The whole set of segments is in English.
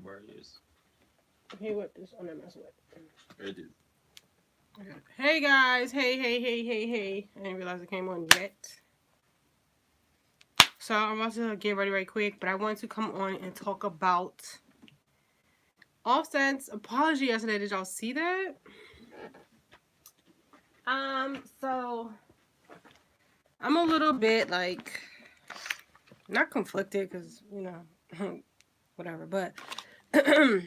burgers. Hey, what this on that mess with? It is. Hey guys, hey. I didn't realize it came on yet. So I'm about to get ready right quick, but I wanted to come on and talk about Offset's apology yesterday. Did y'all see that? So I'm a little bit like not conflicted because whatever, but I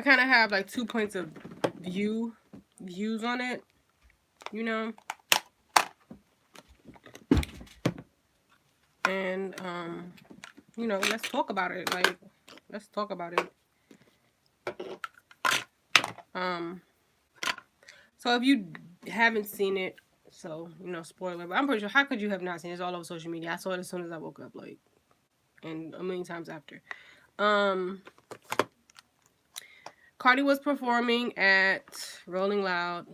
kind of have like 2 points of views on it, and let's talk about it. Like, let's talk about it. So if you haven't seen it, so spoiler, but I'm pretty sure, how could you have not seen it? It's all over social media. I saw it as soon as I woke up, like, and a million times after. Cardi was performing at Rolling Loud.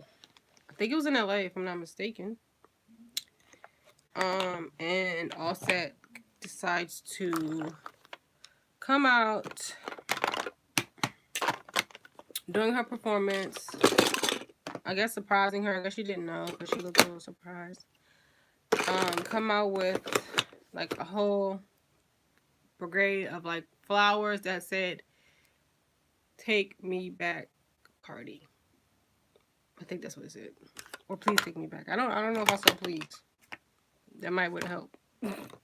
I think it was in LA, if I'm not mistaken. And Offset decides to come out during her performance. I guess surprising her. I guess she didn't know because she looked a little surprised. Come out with like a whole brigade of like flowers that said, "Take me back, Cardi." I think that's what it said. Or please take me back. I don't know if I said please. That might would help.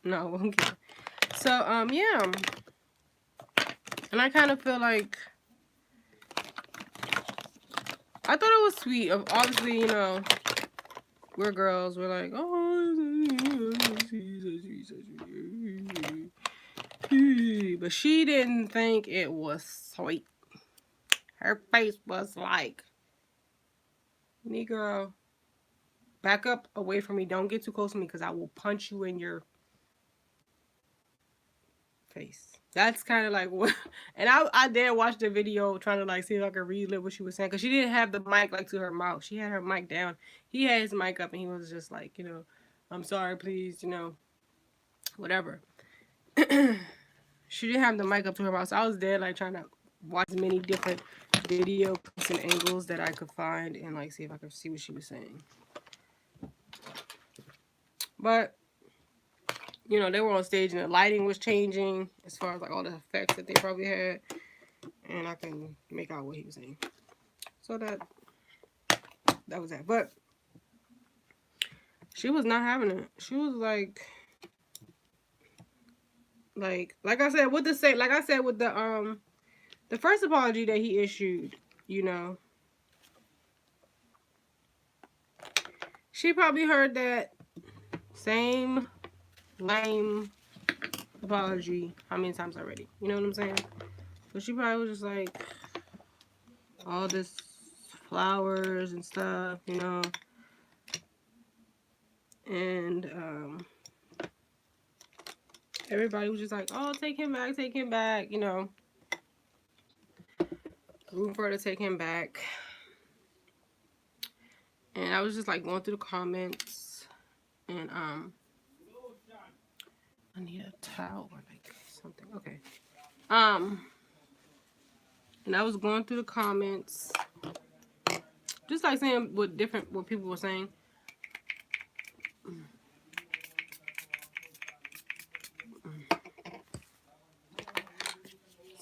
No, okay. So yeah. And I kind of feel like I thought it was sweet. Obviously, we're girls. We're like, oh, but she didn't think it was sweet. Her face was like, Negro, back up away from me. Don't get too close to me because I will punch you in your face. That's kind of like what. And I did watch the video trying to like see if I could relive what she was saying because she didn't have the mic like to her mouth. She had her mic down. He had his mic up and he was just like, I'm sorry, please, whatever. She didn't have the mic up to her mouth, so I was there like trying to watch as many different video clips and angles that I could find and like see if I could see what she was saying. But they were on stage and the lighting was changing as far as like all the effects that they probably had, and I couldn't make out what he was saying. So that was that. But she was not having it. She was like I said with the first apology that he issued, she probably heard that same lame apology how many times already. You know what I'm saying? So she probably was just like all this flowers and stuff, and everybody was just like, oh, take him back, rooting for her to take him back. And I was just like going through the comments, and I need a towel or like something. Okay. And I was going through the comments, just like saying what people were saying.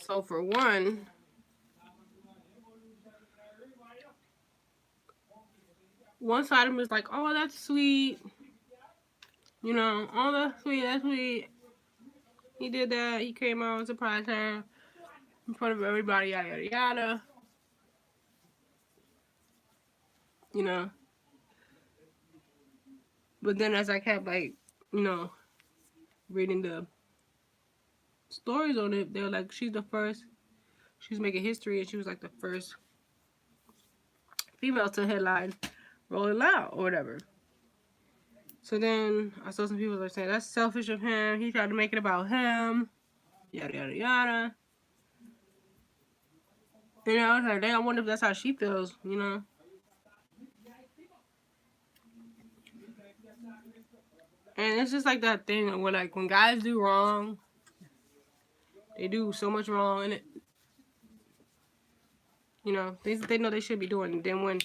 So for one, side of me was like, oh, that's sweet. Oh, that's sweet. He did that. He came out and surprised her in front of everybody, yada, yada, yada. But then as I kept, like, reading the stories on it, they were like, she's making history, and she was, like, the first female to headline Rolling Loud or whatever. So then I saw some people like saying, that's selfish of him. He tried to make it about him. Yada, yada, yada. I was like, dang, I wonder if that's how she feels, And it's just like that thing where, like, when guys do wrong, They do so much wrong in it. You know, things that they know they should be doing. And then when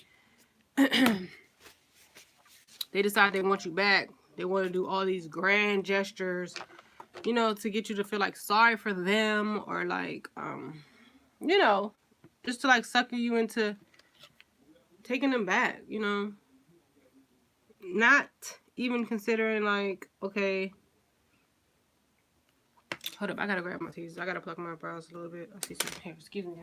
they decide they want you back, they want to do all these grand gestures, you know, to get you to feel like sorry for them, or like, you know, just to like sucker you into taking them back, you know. Not even considering like, okay, hold up, I gotta grab my teeth. I gotta pluck my brows a little bit. I see some hair. Excuse me.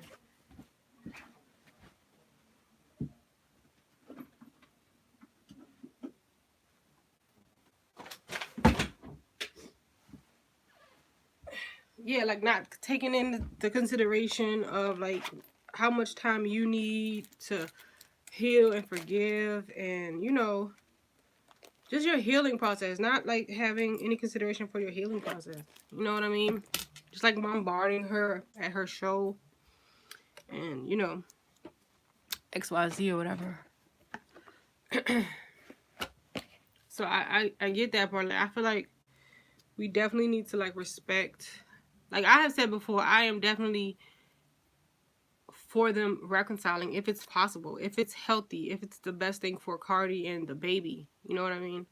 Yeah, like not taking in the consideration of like how much time you need to heal and forgive, and you know, just your healing process. Not like having any consideration for your healing process. You know what I mean? Just like bombarding her at her show, and you know, XYZ or whatever. So I get that part. Like, I feel like we definitely need to like respect. Like I have said before, I am definitely for them reconciling if it's possible, if it's healthy, if it's the best thing for Cardi and the baby. You know what I mean?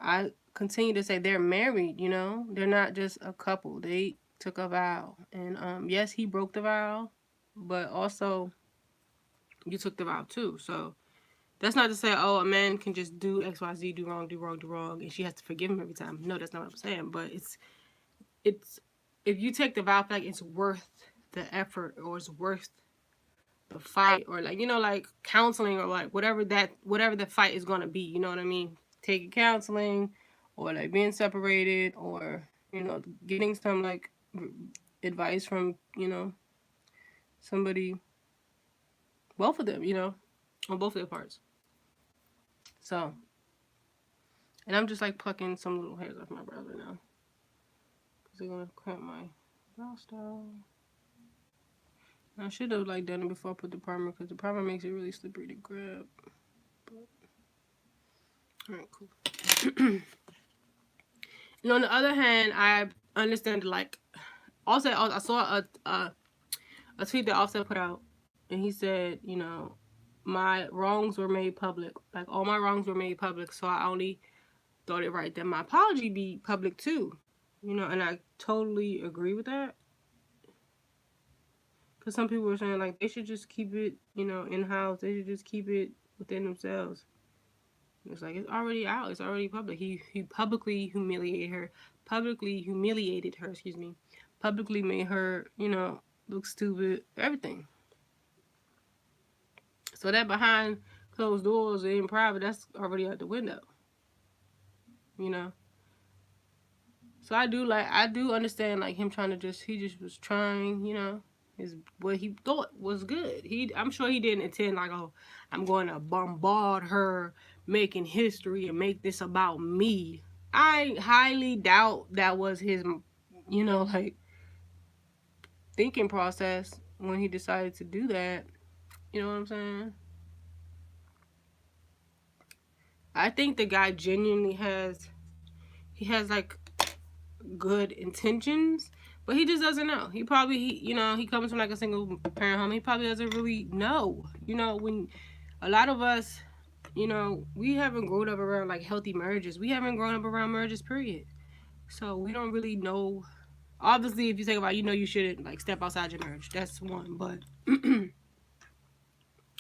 I continue to say they're married, you know? They're not just a couple. They took a vow. And yes, he broke the vow, but also you took the vow too. So that's not to say, oh, a man can just do XYZ, do wrong, do wrong, do wrong, and she has to forgive him every time. No, that's not what I'm saying. But it's if you take the vow, like it's worth the effort, or it's worth the fight, or like, you know, like counseling, or like whatever the fight is gonna be, you know what I mean? Taking counseling, or like being separated, or you know, getting some like advice from, you know, somebody, both of them, you know, on both of their parts. So, and I'm just like plucking some little hairs off my brows right now, because they're gonna cramp my brow style. I should have like done it before I put the primer, because the primer makes it really slippery to grab. But, all right, cool. And on the other hand, I understand, like, Offset, I saw a tweet that Offset put out, and he said, you know, my wrongs were made public. Like, all my wrongs were made public, so I only thought it right that my apology be public too. You know, and I totally agree with that. Because some people were saying, like, they should just keep it, you know, in-house. They should just keep it within themselves. It's like, it's already out. It's already public. He publicly humiliated her. Excuse me. Publicly made her, you know, look stupid. Everything. So that behind closed doors and in private, that's already out the window. You know? So I do understand, like, him trying to he just was trying, you know, what he thought was good. I'm sure he didn't intend, like, oh, I'm going to bombard her, making history and make this about me. I highly doubt that was his, you know, like, thinking process when he decided to do that. You know what I'm saying? I think the guy genuinely has like good intentions, but he just doesn't know. He you know, he comes from like a single parent home. He probably doesn't really know. You know, when a lot of us, you know, we haven't grown up around like healthy marriages. We haven't grown up around marriages, period. So we don't really know. Obviously, if you think about it, you know, you shouldn't like step outside your marriage. That's one, but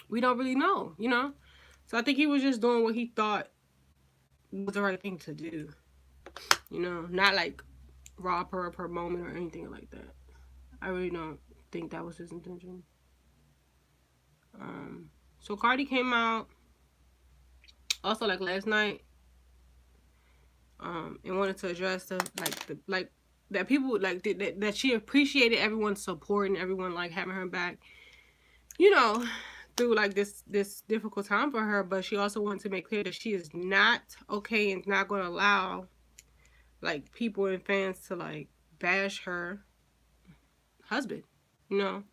we don't really know, you know? So I think he was just doing what he thought was the right thing to do. You know, not like rob her of her moment or anything like that. I really don't think that was his intention. So Cardi came out also like last night, and wanted to address the that people like that she appreciated everyone's support and everyone like having her back, you know, through like this difficult time for her. But she also wanted to make clear that she is not okay and not going to allow like people and fans to like bash her husband, you know,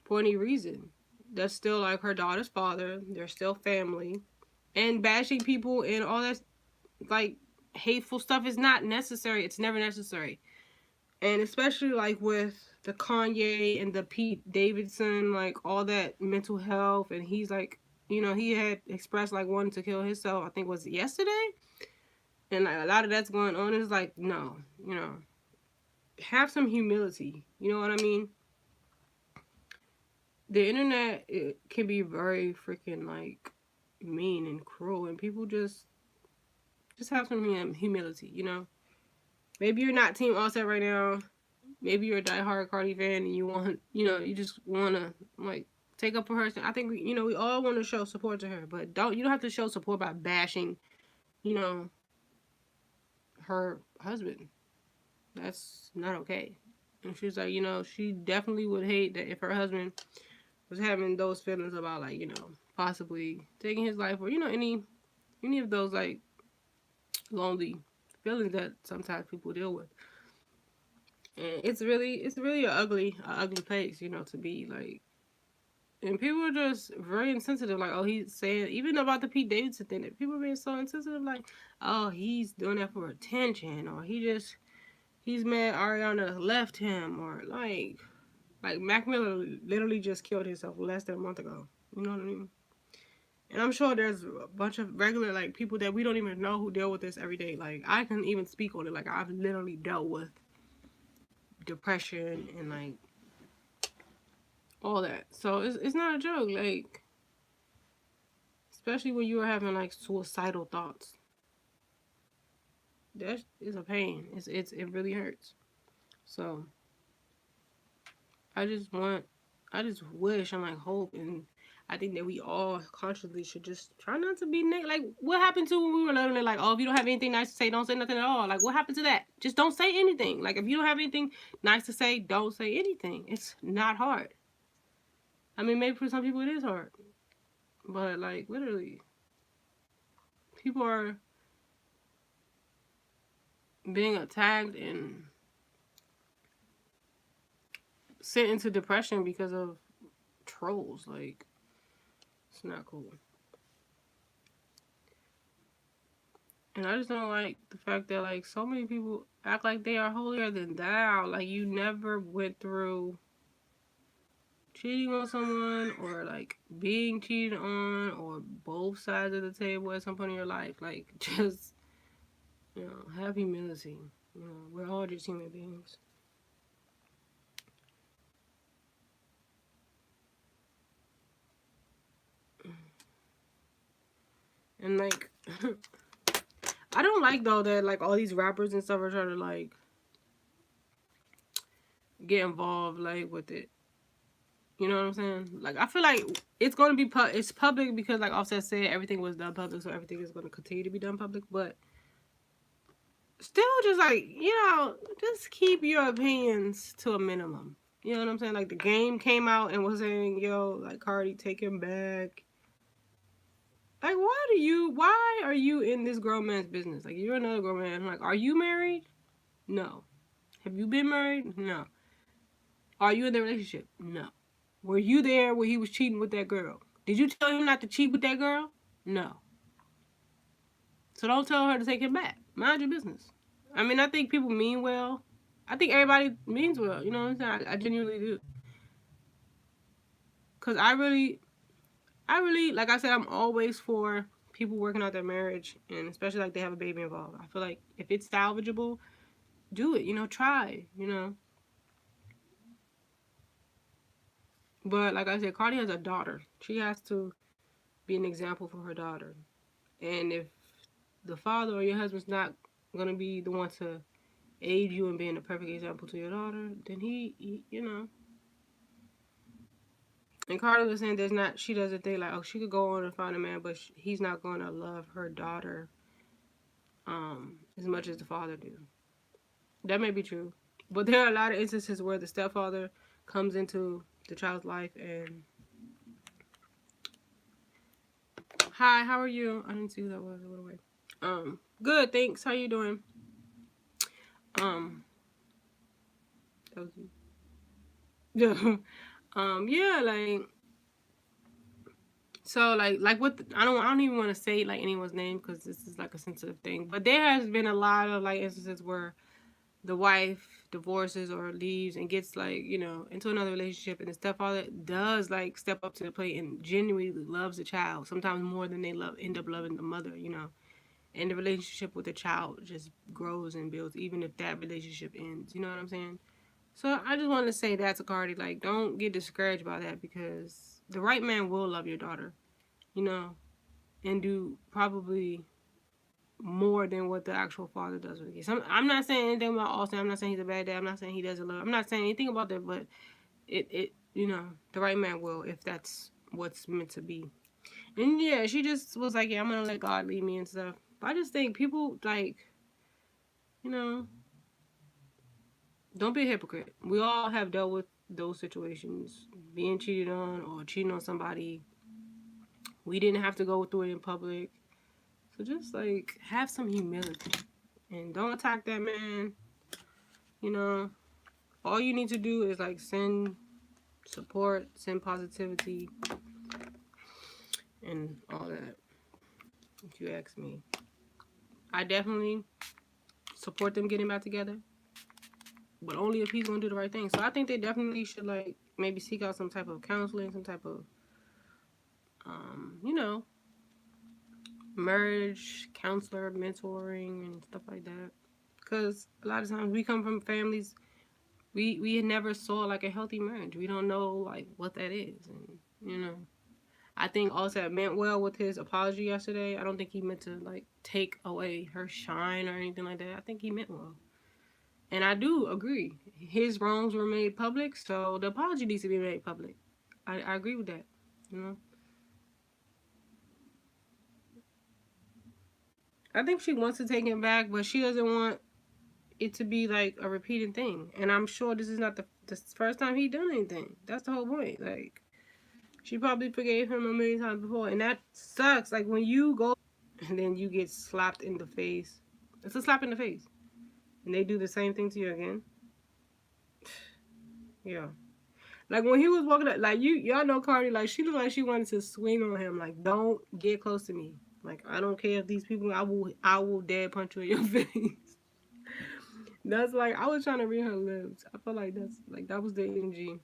for any reason. That's still like her daughter's father. They're still family. And bashing people and all that like hateful stuff is not necessary. It's never necessary. And especially like with the Kanye and the Pete Davidson, like all that mental health, and he's like, you know, he had expressed like wanting to kill himself, I think was yesterday. And like a lot of that's going on. It's like, no, you know, have some humility. You know what I mean? The internet, it can be very freaking like mean and cruel, and people just have some humility, you know. Maybe you're not Team Offset right now. Maybe you're a diehard Cardi fan and you want, you know, you just want to like take up for her. I think we, you know, we all want to show support to her, but you don't have to show support by bashing, you know, her husband. That's not okay. And she's like, you know, she definitely would hate that if her husband was having those feelings about like, you know, possibly taking his life, or you know, any of those like lonely feelings that sometimes people deal with. And it's really a ugly place, you know, to be like. And people are just very insensitive. Like, oh, he's saying, even about the Pete Davidson thing, that people are being so insensitive. Like, oh, he's doing that for attention, or he's mad Ariana left him, or like Mac Miller literally just killed himself less than a month ago. You know what I mean? And I'm sure there's a bunch of regular like people that we don't even know who deal with this every day. Like, I can even speak on it. Like, I've literally dealt with depression and like all that. So it's not a joke. Like, especially when you are having like suicidal thoughts. That is a pain. It really hurts. So I just want, I just wish and like hope, and I think that we all consciously should just try not to be negative. Like, what happened to when we were little? Like, oh, if you don't have anything nice to say, don't say nothing at all. Like, what happened to that? Just don't say anything. Like, if you don't have anything nice to say, don't say anything. It's not hard. I mean, maybe for some people it is hard, but like literally, people are being attacked and sent into depression because of trolls. Like, it's not cool. And I just don't like the fact that like so many people act like they are holier than thou. Like, you never went through cheating on someone, or like being cheated on, or both sides of the table at some point in your life. Like, just, you know, have humility. You know, we're all just human beings. And like I don't like though that like all these rappers and stuff are trying to like get involved like with it. You know what I'm saying? Like, I feel like it's gonna be it's public because like Offset said, everything was done public, so everything is gonna continue to be done public. But still, just like, you know, just keep your opinions to a minimum. You know what I'm saying? Like, the game came out and was saying, yo, like, Cardi, take him back. Like, why are you in this grown man's business? Like, you're another grown man. Like, are you married? No. Have you been married? No. Are you in the relationship? No. Were you there when he was cheating with that girl? Did you tell him not to cheat with that girl? No. So don't tell her to take him back. Mind your business. I mean, I think people mean well. I think everybody means well. You know what I'm saying? I genuinely do. Because I really, like I said, I'm always for people working out their marriage, and especially like they have a baby involved. I feel like if it's salvageable, do it. You know, try. You know. But like I said, Cardi has a daughter. She has to be an example for her daughter. And if the father or your husband's not gonna be the one to aid you in being a perfect example to your daughter, then he you know. And Cardi was saying she doesn't think like, oh, she could go on and find a man, but he's not gonna love her daughter as much as the father do. That may be true, but there are a lot of instances where the stepfather comes into the child's life and, hi, how are you? I didn't see who that was. I went away. Good, thanks. How you doing? That was you. Yeah, like, so like what I don't even want to say like anyone's name because this is like a sensitive thing. But there has been a lot of like instances where the wife divorces or leaves and gets like, you know, into another relationship, and the stepfather does like step up to the plate and genuinely loves the child, sometimes more than they end up loving the mother, you know. And the relationship with the child just grows and builds, even if that relationship ends. You know what I'm saying? So I just want to say that to Cardi, like, don't get discouraged by that, because the right man will love your daughter, you know, and do probably more than what the actual father does with the kids. I'm not saying anything about Austin. I'm not saying he's a bad dad. I'm not saying he doesn't love. I'm not saying anything about that, but it you know, the right man will, if that's what's meant to be. And yeah, she just was like, yeah, I'm gonna let God lead me and stuff. But I just think people, like, you know, don't be a hypocrite. We all have dealt with those situations, being cheated on or cheating on somebody. We didn't have to go through it in public. So just like have some humility and don't attack that man. You know, all you need to do is like send support, send positivity, and all that. If you ask me, I definitely support them getting back together, but only if he's gonna do the right thing. So I think they definitely should like maybe seek out some type of counseling, some type of you know, marriage counselor, mentoring, and stuff like that. Because a lot of times we come from families, we never saw like a healthy marriage. We don't know like what that is, and you know. I think also meant well with his apology yesterday. I don't think he meant to like take away her shine or anything like that. I think he meant well. And I do agree. His wrongs were made public, so the apology needs to be made public. I agree with that. You know? I think she wants to take him back, but she doesn't want it to be like a repeating thing. And I'm sure this is not the first time he done anything. That's the whole point. Like, she probably forgave him a million times before, and that sucks. Like when you go and then you get slapped in the face. It's a slap in the face. And they do the same thing to you again. Yeah. Like when he was walking up, like y'all know Cardi, like she looked like she wanted to swing on him. Like, don't get close to me. Like, I don't care if these people, I will dead punch you in your face. That's like, I was trying to read her lips. I feel like that was the energy.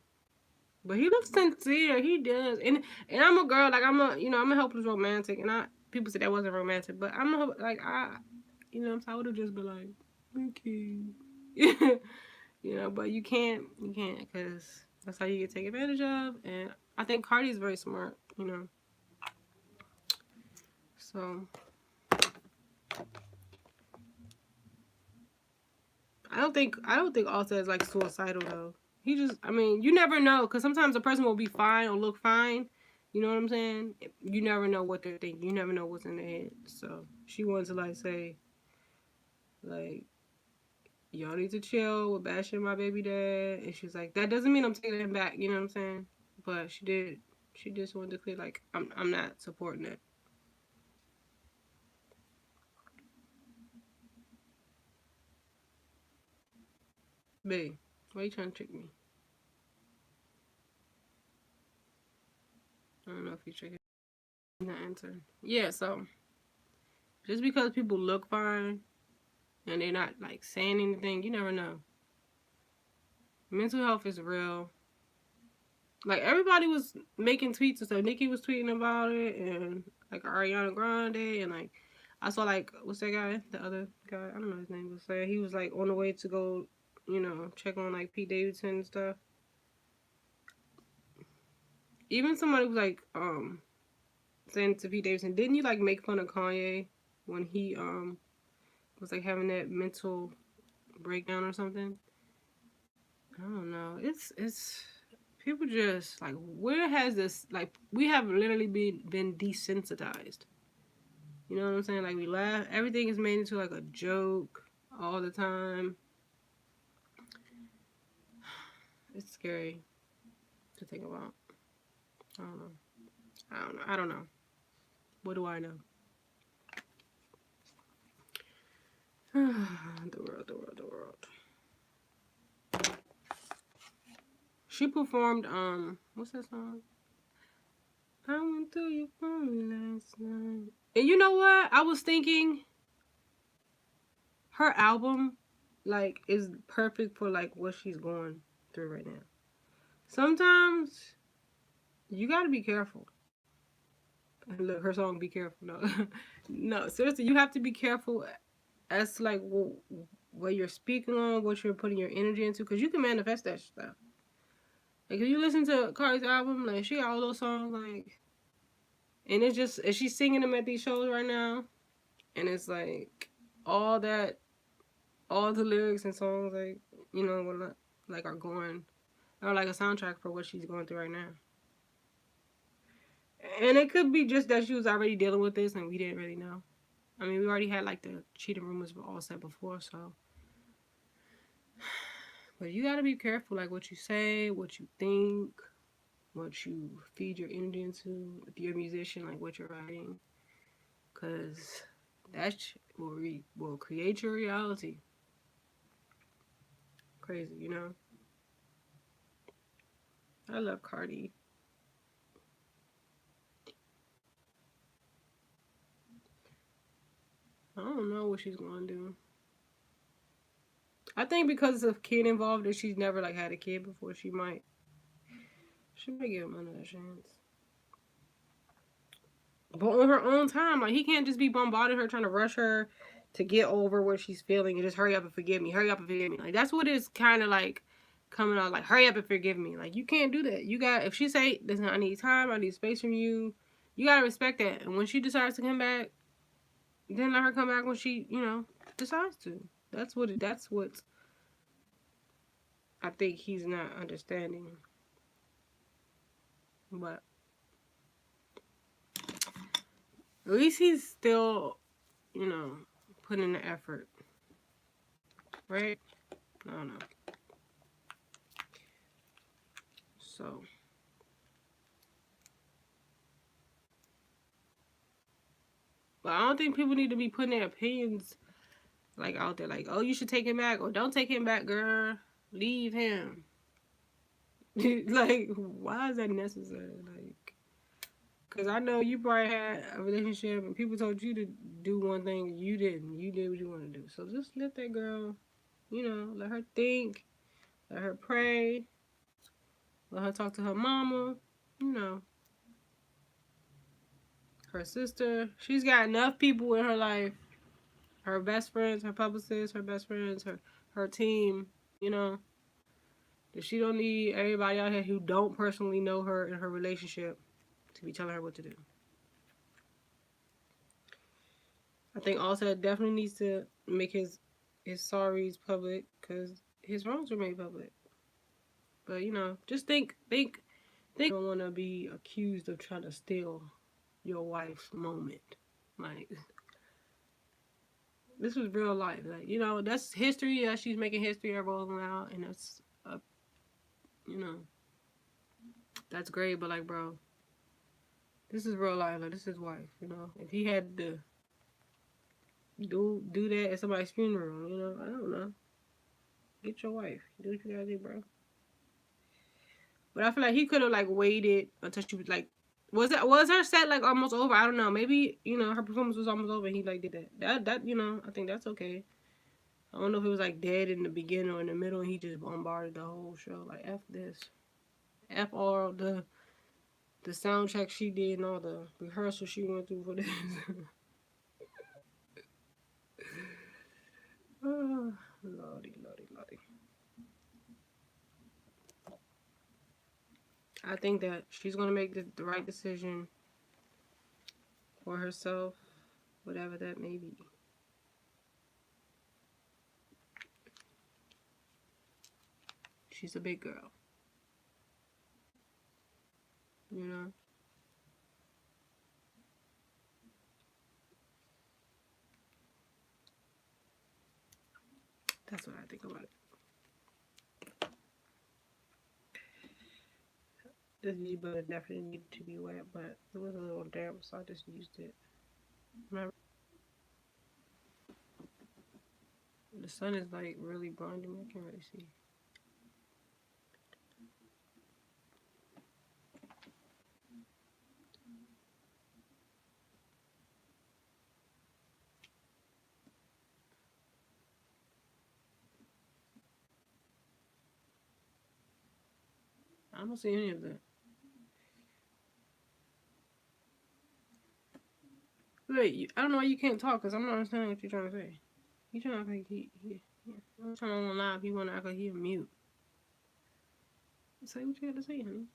But he looks sincere. He does. And I'm a girl, like I'm a helpless romantic, and people say that wasn't romantic, but I would have just been like, okay. You know, but you can't, because that's how you get taken advantage of. And I think Cardi is very smart, you know. So I don't think Offset is like suicidal though. He just, I mean, you never know, because sometimes a person will be fine or look fine. You know what I'm saying? You never know what they're thinking. You never know what's in their head. So she wanted to like say, like, y'all need to chill with bashing my baby dad. And she's like, that doesn't mean I'm taking him back. You know what I'm saying? But she did. She just wanted to clear, like, I'm not supporting it. Babe, why are you trying to trick me? I don't know if you're tricking. Not answering. Yeah, so just because people look fine and they're not like saying anything, you never know. Mental health is real. Like everybody was making tweets and stuff. Nicki was tweeting about it, and like Ariana Grande, and like I saw like what's that guy? The other guy, I don't know his name. Was saying he was like on the way to go, you know, check on like Pete Davidson and stuff. Even somebody was like saying to Pete Davidson, didn't you like make fun of Kanye when he was like having that mental breakdown or something? I don't know. It's people just like, where has this, like, we have literally been desensitized. You know what I'm saying? Like, we laugh, everything is made into like a joke all the time. It's scary to think about. I don't know. I don't know. What do I know? The world. She performed what's that song? I went through your phone last night. And you know what? I was thinking her album like is perfect for like what she's going through right now. Sometimes you gotta be careful. And look, her song "Be Careful." No, no, seriously, you have to be careful as to like what you're speaking on, what you're putting your energy into, because you can manifest that stuff. Like if you listen to Cardi's album, like she got all those songs, like, and it's just, and she's singing them at these shows right now, and it's like all that, all the lyrics and songs, like, you know, what like are going, are like a soundtrack for what she's going through right now. And it could be just that she was already dealing with this and we didn't really know. I mean, we already had like the cheating rumors all set before, so. But you gotta be careful, like what you say, what you think, what you feed your energy into. If you're a musician, like what you're writing, because that will create your reality. Crazy, you know. I love Cardi. I don't know what she's gonna do. I think because of kid involved, that she's never like had a kid before, she might give him another chance. But on her own time, like he can't just be bombarding her, trying to rush her to get over what she's feeling and just hurry up and forgive me, hurry up and forgive me. Like that's what is kind of like coming out, like hurry up and forgive me. Like you can't do that. You got, if she say, listen, I need time, I need space from you, you gotta respect that. And when she decides to come back, then let her come back when she, you know, decides to. That's what I think he's not understanding. But at least he's still, you know, putting in the effort. Right? I don't know. So. But I don't think people need to be putting their opinions like out there, like, oh, you should take him back, or don't take him back, girl. Leave him. Like, why is that necessary? Like, because I know you probably had a relationship and people told you to do one thing and you didn't. You did what you want to do. So just let that girl, you know, let her think, let her pray, let her talk to her mama, you know, her sister. She's got enough people in her life, her best friends, her publicists, her best friends, her team, you know, that she don't need everybody out here who don't personally know her and her relationship to be telling her what to do. I think Offset definitely needs to make his sorries public because his wrongs were made public. But you know, just think you don't want to be accused of trying to steal your wife's moment. Like, this was real life. Like, you know, that's history. Yeah, she's making history rolling out, and that's you know, that's great. But like, bro, this is real life. Like, this is his wife. You know, if he had to do that at somebody's funeral, you know, I don't know. Get your wife. Do what you gotta do, bro. But I feel like he could have like waited until she was like, was her set like almost over? I don't know. Maybe, you know, her performance was almost over and he like did that. That you know, I think that's okay. I don't know if it was like dead in the beginning or in the middle and he just bombarded the whole show. Like F this. F all the sound check she did and all the rehearsal she went through for this. Oh, lordy. I think that she's gonna make the right decision for herself, whatever that may be. She's a big girl. You know? That's what I think about it. This beauty blender definitely needed to be wet, but it was a little damp, so I just used it. Remember? The sun is like really blinding me. I can't really see. I don't see any of that. Wait, I don't know why you can't talk, because I'm not understanding what you're trying to say. You trying to act like I'm trying to live. He want to act like he a mute. Say what you got to say, honey.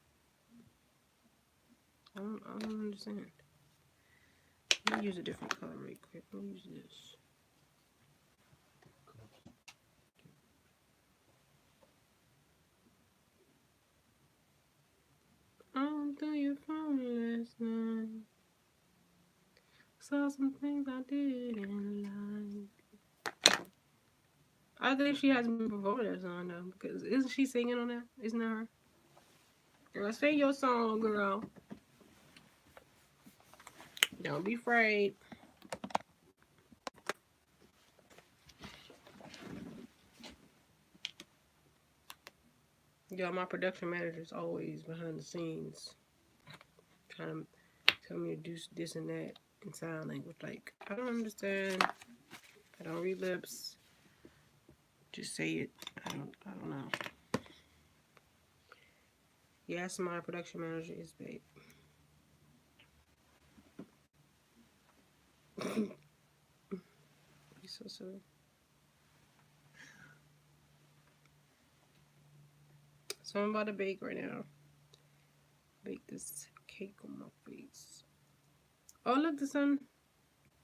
I don't understand. Let me use a different color right quick. Let me use this. Through your phone last night. Saw some things I didn't like. I think she hasn't been performing that song though, because isn't she singing on that? Isn't that her? Girl, sing your song, girl. Don't be afraid. Yo, my production manager is always behind the scenes, trying to tell me to do this and that in sign language. Like, I don't understand. I don't read lips. Just say it. I don't know. Yes, my production manager is babe. He's so silly. So I'm about to bake right now. Bake this cake on my face. Oh, look, the sun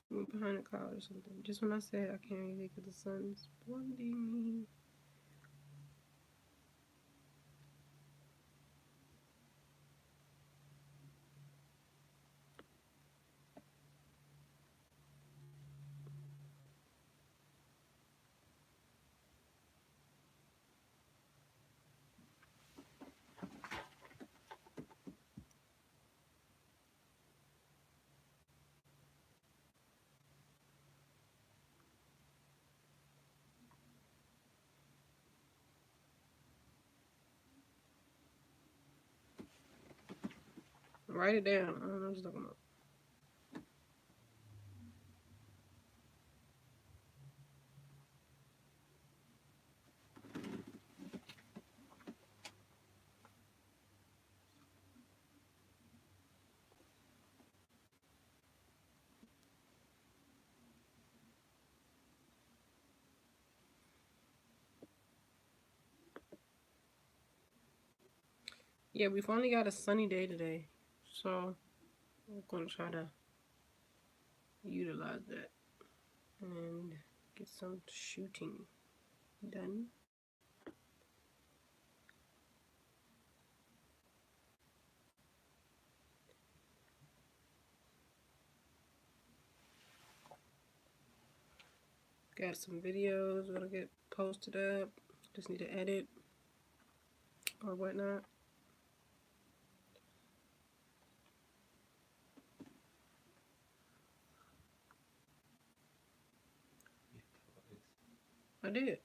went behind the cloud or something. Just when I said I can't really get the sun's blinding me. Write it down. I don't know what you're talking about. Yeah, we finally got a sunny day today. So we're going to try to utilize that and get some shooting done. Got some videos that'll get posted up. Just need to edit or whatnot. I did.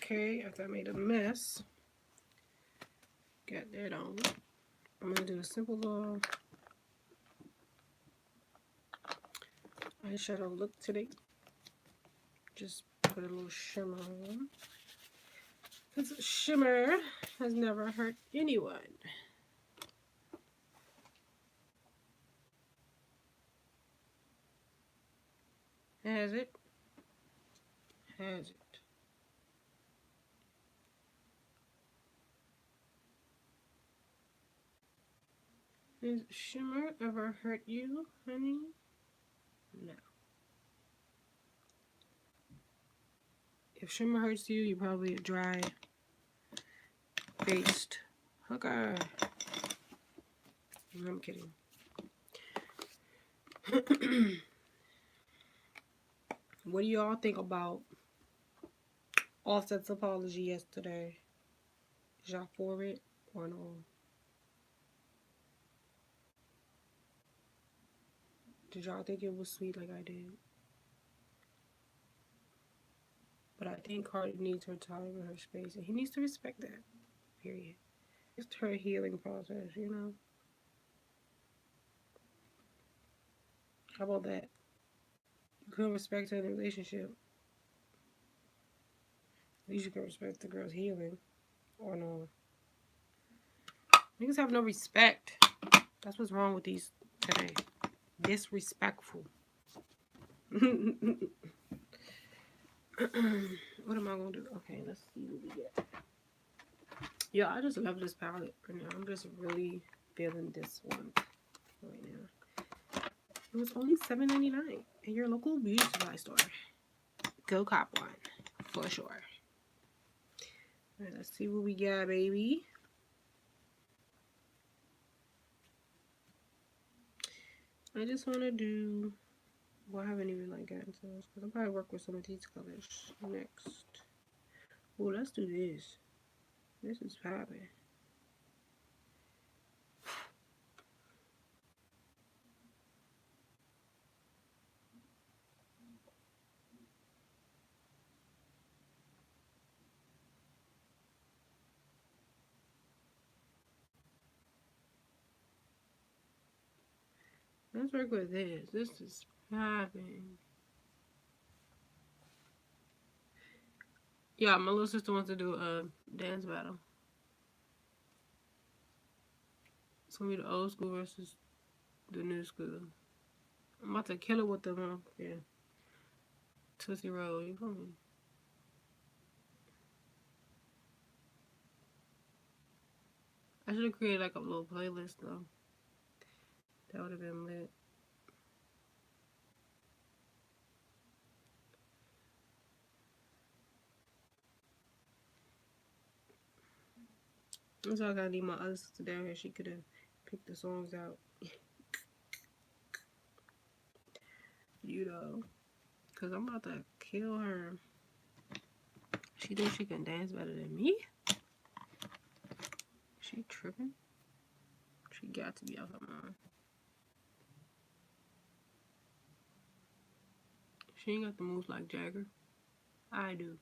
Okay, after I made a mess, got that on. I'm gonna do a simple little eyeshadow look today. Just put a little shimmer on. Because shimmer has never hurt anyone. Has it? Has it? Has shimmer ever hurt you, honey? No. If shimmer hurts you, you're probably a dry-faced hooker. I'm kidding. What do y'all think about Offset's apology yesterday? Is y'all for it or no? Did y'all think it was sweet like I did? But I think Cardi needs her time and her space, and he needs to respect that. Period. It's her healing process, you know? How about that? You couldn't respect her in a relationship. At least you can respect the girl's healing. Or no. Niggas have no respect. That's what's wrong with these today. Disrespectful. What am I gonna do? Okay, let's see what we get. Yo, I just love this palette right now. I'm just really feeling this one right now. It was only $7.99 in your local beauty supply store. Go cop one for sure. Alright, let's see what we got, baby. I just want to do. Well, I haven't even like gotten to those because I'll probably work with some of these colors next. Oh, let's do this. This is popping. Let's work with this. This is popping. Yeah, my little sister wants to do a dance battle. It's gonna be the old school versus the new school. I'm about to kill it with them. Yeah. Tootsie Roll, you feel me? I should have created like a little playlist though. That would have been lit. That's why I gotta need my other sister down here. She could have picked the songs out. You know. Cause I'm about to kill her. She thinks she can dance better than me? She tripping? She got to be out her mind. She ain't got the moves like Jagger. I do.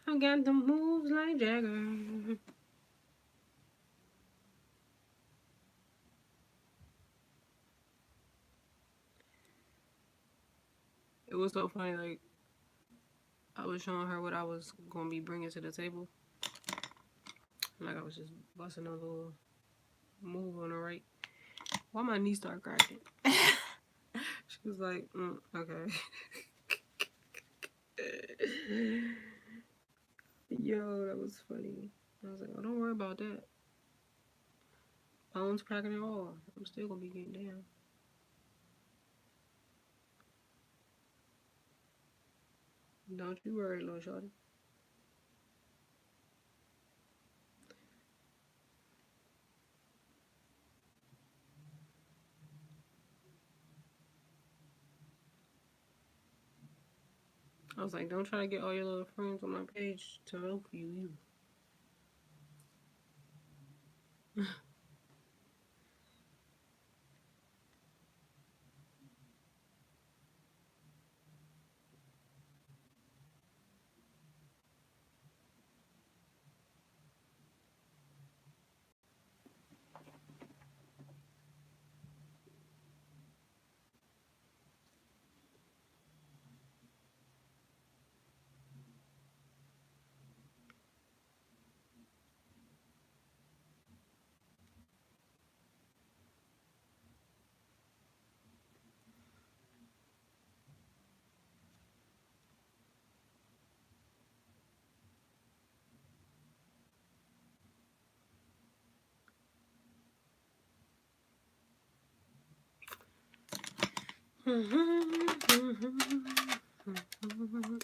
I got the moves like Jagger. It was so funny, like, I was showing her what I was going to be bringing to the table. Like, I was just busting a little move on her right. Why my knee start cracking? She was like, okay. Yo, that was funny. I was like, oh, don't worry about that. Bones cracking at all. I'm still going to be getting down. Don't you worry, little shorty. I was like, don't try to get all your little friends on my page to help you.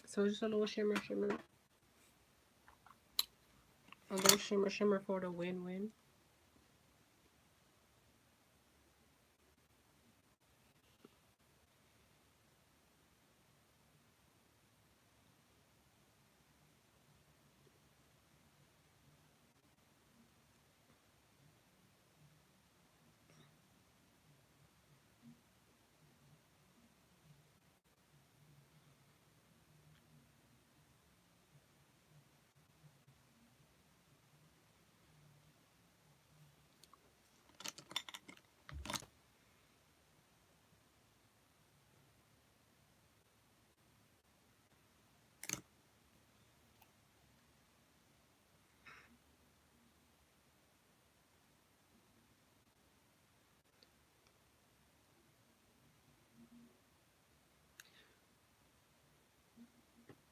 So just a little shimmer. A little shimmer for the win-win.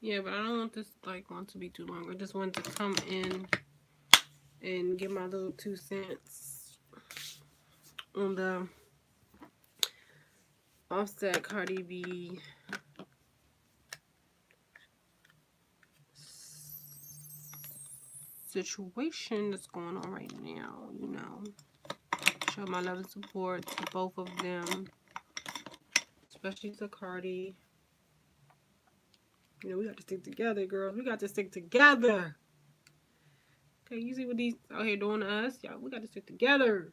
Yeah, but I don't want this like one to be too long. I just want to come in and give my little 2 cents on the Offset Cardi B situation that's going on right now, you know. Show my love and support to both of them, especially to Cardi. You know, we got to stick together, girls. We got to stick together. Okay, you see what these out here doing to us? Y'all, we got to stick together.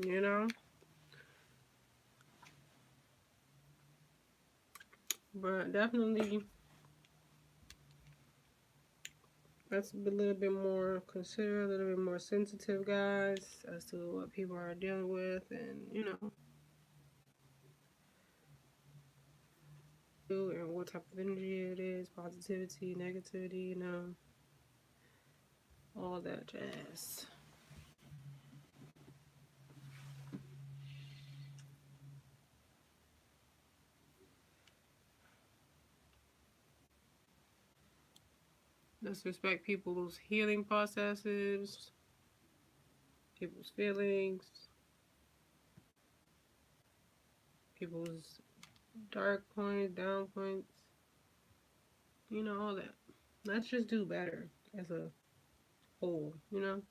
You know? But definitely, let's be a little bit more considerate, a little bit more sensitive, guys, as to what people are dealing with, and, you know, and what type of energy it is, positivity, negativity, you know, all that jazz. Let's respect people's healing processes, people's feelings, people's dark points, down points, you know, all that. Let's just do better as a whole, you know?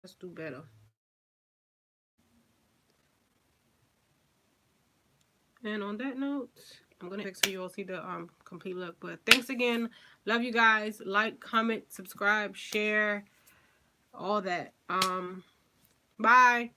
Let's do better. And on that note, I'm gonna fix so you all see the complete look. But thanks again. Love you guys. Like, comment, subscribe, share, all that. Bye.